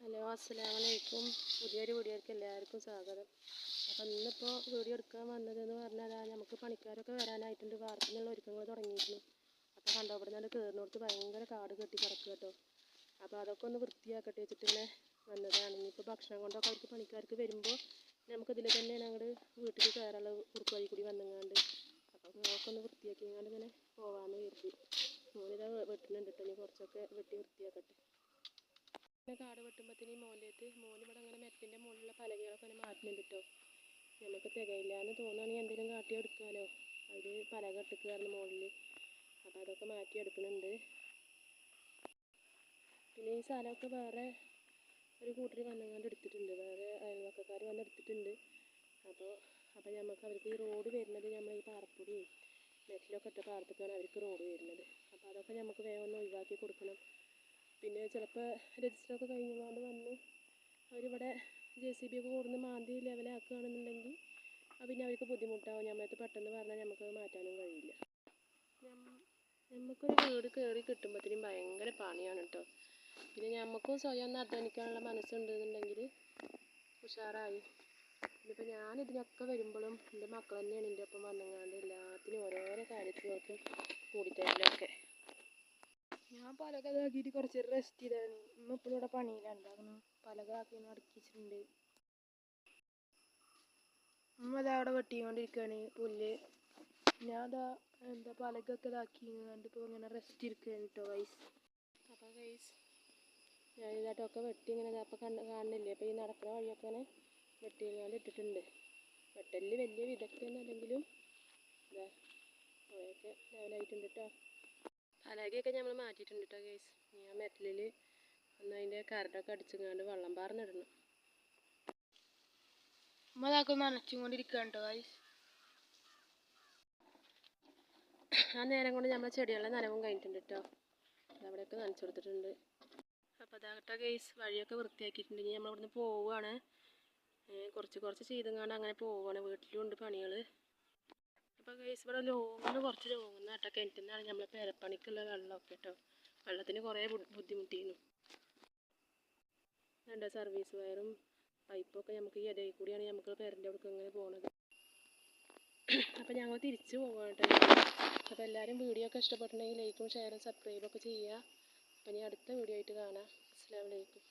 Hello, അസ്സലാമലൈക്കും. പുതിയൊരു വീഡിയോയ്ക്ക് എല്ലാവർക്കും സ്വാഗതം. അപ്പം ഇന്നിപ്പോൾ വീഡിയോ എടുക്കാൻ വന്നതെന്ന് പറഞ്ഞാൽ നമുക്ക് പണിക്കാരൊക്കെ വരാനായിട്ടുണ്ട്. വാർപ്പിനുള്ള ഒരുക്കങ്ങൾ തുടങ്ങിയിരുന്നു. അപ്പോൾ കണ്ടോ, ഇവിടെ നിന്ന് കയറിനോടത്ത് ഭയങ്കര കാട് കെട്ടി കിടക്കുക കേട്ടോ. അപ്പോൾ അതൊക്കെ ഒന്ന് വൃത്തിയാക്കട്ടെ വെച്ചിട്ട് ഇങ്ങനെ വന്നതാണ്. ഇനിയിപ്പോൾ ഭക്ഷണം കൊണ്ടൊക്കെ അവർക്ക് പണിക്കാർക്ക് വരുമ്പോൾ നമുക്കിതിൽ തന്നെ ഞങ്ങൾ വീട്ടിൽ കയറാനുള്ള കുറുക്ക് വഴി കൂടി വന്നങ്ങാണ്ട് അപ്പോൾ അതൊക്കെ ഒന്ന് വൃത്തിയാക്കിങ്ങാണ്ട് ഇങ്ങനെ പോകാമെന്ന് കരുതി. മോനിതാ വെട്ടുന്നുണ്ട് കേട്ടോ. ഇനി കുറച്ചൊക്കെ വെട്ടി വൃത്തിയാക്കട്ടെ. കാട് വെട്ടുമ്പോഴത്തേന് മോനിവിടെ അങ്ങനെ മെറ്റിൻ്റെ മുകളിലുള്ള പലകകളൊക്കെ അങ്ങനെ മാറ്റുന്നുണ്ട് കേട്ടോ. നമുക്ക് തികയില്ല എന്ന് തോന്നുകയാണെങ്കിൽ എന്തെങ്കിലും കാട്ടിയെടുക്കാമല്ലോ. അതിൽ പലക ഇട്ടിക്കാറുണ്ട് മുകളിൽ. അപ്പോൾ അതൊക്കെ മാറ്റിയെടുക്കുന്നുണ്ട്. പിന്നെ ഈ സ്ഥലമൊക്കെ വേറെ ഒരു കൂട്ടർ വന്നങ്ങാണ്ട് എടുത്തിട്ടുണ്ട്. വേറെ അയൽവക്കക്കാർ വന്ന് എടുത്തിട്ടുണ്ട്. അപ്പോൾ നമുക്ക് അവർക്ക് ഈ റോഡ് വരുന്നത് നമ്മൾ ഈ പാറപ്പൊടിയും മെറ്റിലൊക്കെ ഇട്ട പാറത്തേക്കാണ് അവർക്ക് റോഡ് വരുന്നത്. അപ്പോൾ അതൊക്കെ നമുക്ക് വേഗം ഒന്ന് ഒഴിവാക്കി കൊടുക്കണം. പിന്നെ ചിലപ്പോൾ രജിസ്റ്ററൊക്കെ കഴിഞ്ഞുകൊണ്ട് വന്ന് അവരിവിടെ JCB ഒക്കെ കൊടുന്ന് മാന്തി ലെവലാക്കുകയാണെന്നുണ്ടെങ്കിൽ പിന്നെ അവർക്ക് ബുദ്ധിമുട്ടാവും. ഞമ്മളത് പെട്ടെന്ന് പറഞ്ഞാൽ നമുക്കത് മാറ്റാനും കഴിയില്ല. നമുക്കൊരു വീട് കയറി കിട്ടുമ്പോഴത്തേനും ഭയങ്കര പണിയാണ് കേട്ടോ. പിന്നെ നമുക്കും സ്വയം ഒന്ന് അധ്വാനിക്കാനുള്ള മനസ്സുണ്ടെന്നുണ്ടെങ്കിൽ ഉഷാറായി. ഇന്നിപ്പോൾ ഞാനിതിനൊക്കെ വരുമ്പോഴും എൻ്റെ മക്കൾ തന്നെയാണ് എൻ്റെ ഒപ്പം വന്നങ്ങാണ്ട് എല്ലാത്തിനും ഓരോരോ കാര്യത്തിനൊക്കെ കൂടിത്തരലൊക്കെ. ഞാൻ പലക ഇതാക്കിയിട്ട് കുറച്ച് റെസ്റ്റ് ചെയ്താണ്. ഇന്ന് ഇപ്പോഴും ഇവിടെ പണിയിലാണ്. ഉണ്ടാകുന്നു പലക ആക്കി അടുക്കിച്ചിട്ടുണ്ട്. അതാ അവിടെ വെട്ടിക്കൊണ്ടിരിക്കുകയാണ് പുല്ല്. ഞാൻ അതാ പലകൊക്കെ ഇതാക്കി കണ്ടിപ്പോൾ ഇങ്ങനെ റെസ്റ്റ് ഇരിക്കുകയാണ് കേട്ടോ ഗൈസ്. അപ്പോൾ ഗൈസ് ഞാനിതായിട്ടൊക്കെ വെട്ടി ഇങ്ങനെ അപ്പോൾ കാണുന്നില്ലേ. അപ്പോൾ ഈ നടക്കുന്ന വഴിയൊക്കെ ഇങ്ങനെ വെട്ടിങ്ങാണ്ട് ഇട്ടിട്ടുണ്ട്. വെട്ടലിൽ വലിയ വിദഗ്ധയൊന്നും അല്ലെങ്കിലും ഇതാ കുറേയൊക്കെ ലെവലായിട്ടുണ്ട് കേട്ടോ. പലകയൊക്കെ നമ്മൾ മാറ്റിയിട്ടുണ്ട് കേട്ടോ ഗൈസ്. ഞാൻ മെറ്റലിൽ ഒന്ന് അതിൻ്റെ കരടൊക്കെ അടിച്ചങ്ങാണ്ട് വെള്ളം പാർന്നിടണം. അതൊക്കെ നനച്ചും കൊണ്ടിരിക്കുകയാണ് കേട്ടോ ഗൈസ്. ആ നേരം കൊണ്ട് നമ്മൾ ചെടികളുടെ നനവും കഴിഞ്ഞിട്ടുണ്ട് കേട്ടോ. അവിടെയൊക്കെ നനച്ചു കൊടുത്തിട്ടുണ്ട്. അപ്പോൾ അതാകട്ടെ ഗൈസ് വഴിയൊക്കെ വൃത്തിയാക്കിയിട്ടുണ്ട്. ഇനി നമ്മൾ ഇവിടുന്ന് പോവുകയാണ്. കുറച്ച് ചെയ്തങ്ങാണ്ട് അങ്ങനെ പോവുകയാണ്. വീട്ടിലും ഉണ്ട് പണികൾ. അപ്പോൾ ഗൈസ് ഇവിടെ കുറച്ച് ലോങ്ങുന്ന കേട്ടോ. കിണറ്റിൽ നിന്നാണ് നമ്മൾ പേരപ്പണിക്കുള്ള വെള്ളമൊക്കെ കേട്ടോ. വെള്ളത്തിന് കുറേ ബുദ്ധിമുട്ടിയിരുന്നു. രണ്ട് സർവീസ് വയറും പൈപ്പൊക്കെ നമുക്ക് ഈ ഇടയിൽ കൂടിയാണ് നമുക്ക് പേരൻ്റെ അവിടേക്ക് അങ്ങനെ പോകുന്നത്. അപ്പോൾ ഞങ്ങൾ തിരിച്ചു പോകാം കേട്ടോ. അപ്പോൾ എല്ലാവരും വീഡിയോ ഒക്കെ ഇഷ്ടപ്പെട്ടിട്ടുണ്ടെങ്കിൽ ലൈക്കും ഷെയറും സബ്സ്ക്രൈബൊക്കെ ചെയ്യുക. അപ്പോൾ ഇനി അടുത്ത വീഡിയോ ആയിട്ട് കാണാം. അസ്സലാമു അലൈക്കും.